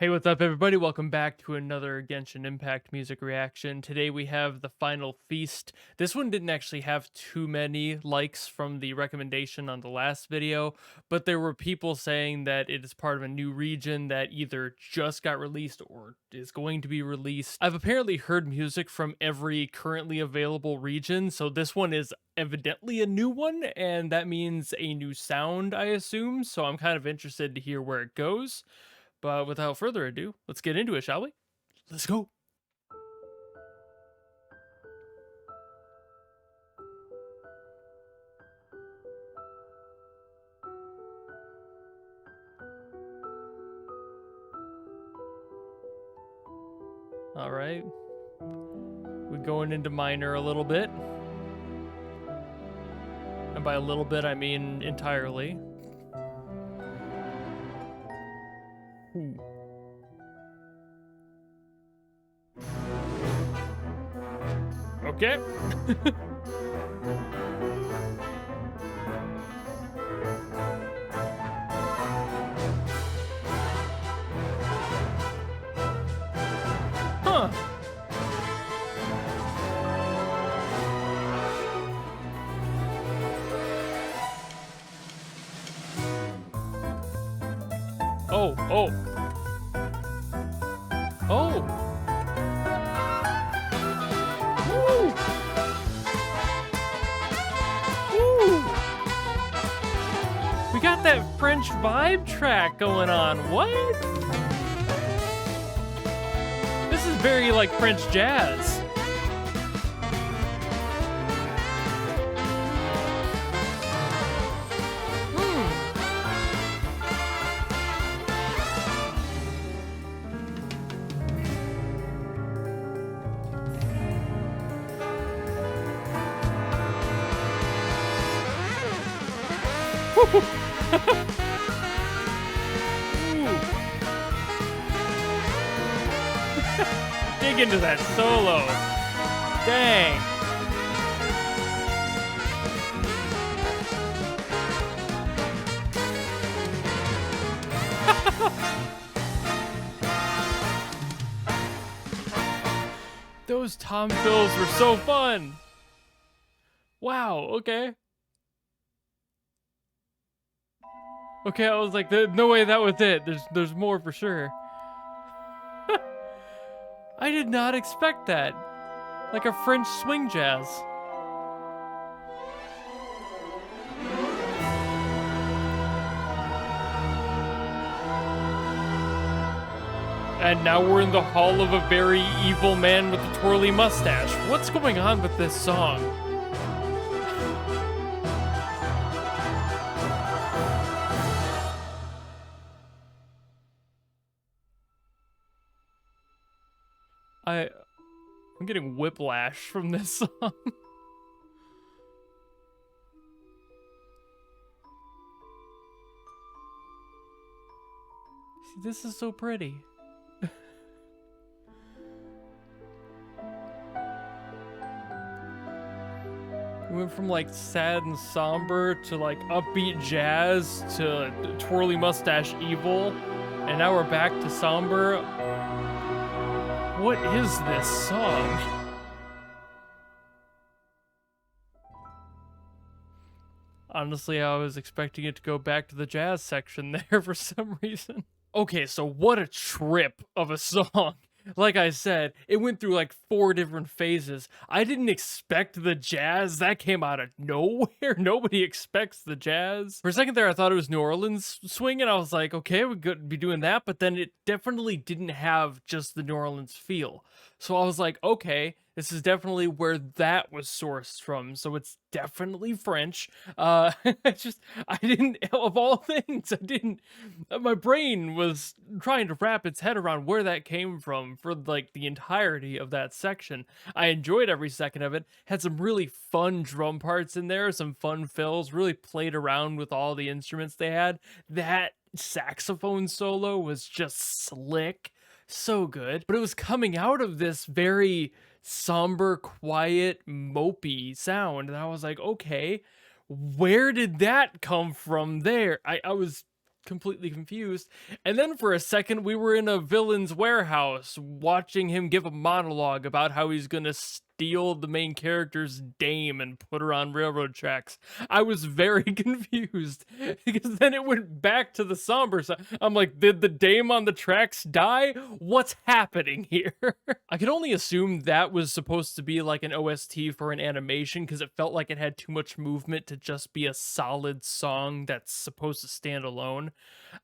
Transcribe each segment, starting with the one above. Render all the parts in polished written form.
Hey, what's up, everybody? Welcome back to another Genshin Impact music reaction. Today we have the Final Feast. This one didn't actually have too many likes from the recommendation on the last video, but there were people saying that it is part of a new region that either just got released or is going to be released. I've apparently heard music from every currently available region, so this one is evidently a new one, and that means a new sound, I assume, so I'm kind of interested to hear where it goes. But without further ado, let's get into it, shall we? Let's go. All right. We're going into minor a little bit. And by a little bit, I mean entirely. Ooh. Okay. Huh. Oh, oh. Oh. Woo. Woo. We got that French vibe track going on. What? This is very like French jazz. Dig into that solo. Dang. Those tom fills were so fun. Wow, okay. Okay, I was like, no way that was it. There's more for sure. I did not expect that. Like a French swing jazz. And now we're in the hall of a very evil man with a twirly mustache. What's going on with this song? I'm getting whiplash from this song. See, this is so pretty. We went from like sad and somber to like upbeat jazz to twirly mustache evil, and now we're back to somber. What is this song? Honestly, I was expecting it to go back to the jazz section there for some reason. Okay, so what a trip of a song. Like I said, it went through like 4 different phases. I didn't expect the jazz. That came out of nowhere. Nobody expects the jazz. For a second there, I thought it was New Orleans swing, and I was like, okay, we could be doing that, but then it definitely didn't have just the New Orleans feel. So I was like, okay, this is definitely where that was sourced from. So it's definitely French. I didn't, of all things, I didn't, my brain was trying to wrap its head around where that came from for like the entirety of that section. I enjoyed every second of it. Had some really fun drum parts in there, some fun fills, really played around with all the instruments they had. That saxophone solo was just slick. So good. But it was coming out of this very somber, quiet, mopey sound. And I was like, okay, where did that come from there? I was completely confused. And then for a second, we were in a villain's warehouse watching him give a monologue about how he's gonna steal the main character's dame and put her on railroad tracks. I was very confused because then it went back to the somber side. I'm like, did the dame on the tracks die? What's happening here? I can only assume that was supposed to be like an OST for an animation because it felt like it had too much movement to just be a solid song that's supposed to stand alone.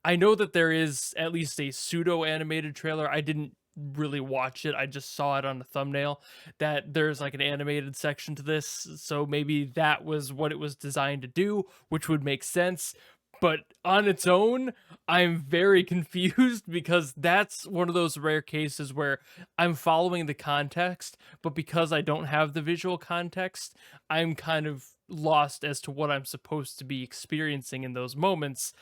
I know that there is at least a pseudo animated trailer. I didn't really watch it. I just saw it on the thumbnail that there's like an animated section to this. So maybe that was what it was designed to do, which would make sense. But on its own, I'm very confused because that's one of those rare cases where I'm following the context, but because I don't have the visual context, I'm kind of lost as to what I'm supposed to be experiencing in those moments.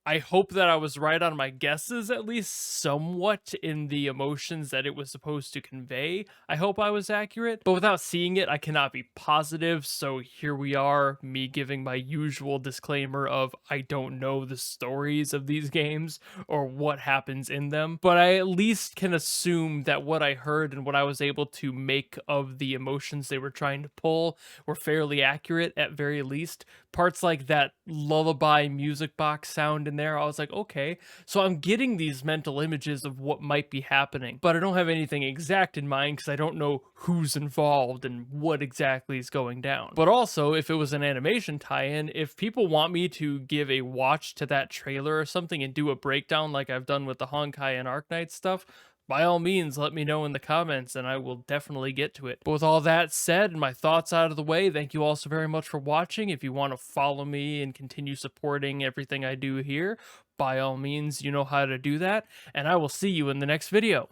I hope that I was right on my guesses, at least somewhat, in the emotions that it was supposed to convey. I hope I was accurate, but without seeing it, I cannot be positive. So here we are, me giving my usual disclaimer of I don't know the stories of these games or what happens in them, but I at least can assume that what I heard and what I was able to make of the emotions they were trying to pull were fairly accurate at very least. Parts like that lullaby music box sound in there, I was like, okay, so I'm getting these mental images of what might be happening, but I don't have anything exact in mind because I don't know who's involved and what exactly is going down. But also, if it was an animation tie-in, if people want me to give a watch to that trailer or something and do a breakdown like I've done with the Honkai and Arknight stuff, by all means, let me know in the comments and I will definitely get to it. But with all that said and my thoughts out of the way, thank you all so very much for watching. If you want to follow me and continue supporting everything I do here, by all means, you know how to do that. And I will see you in the next video.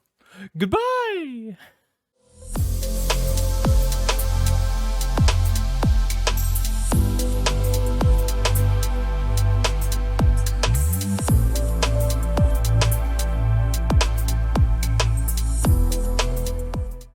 Goodbye!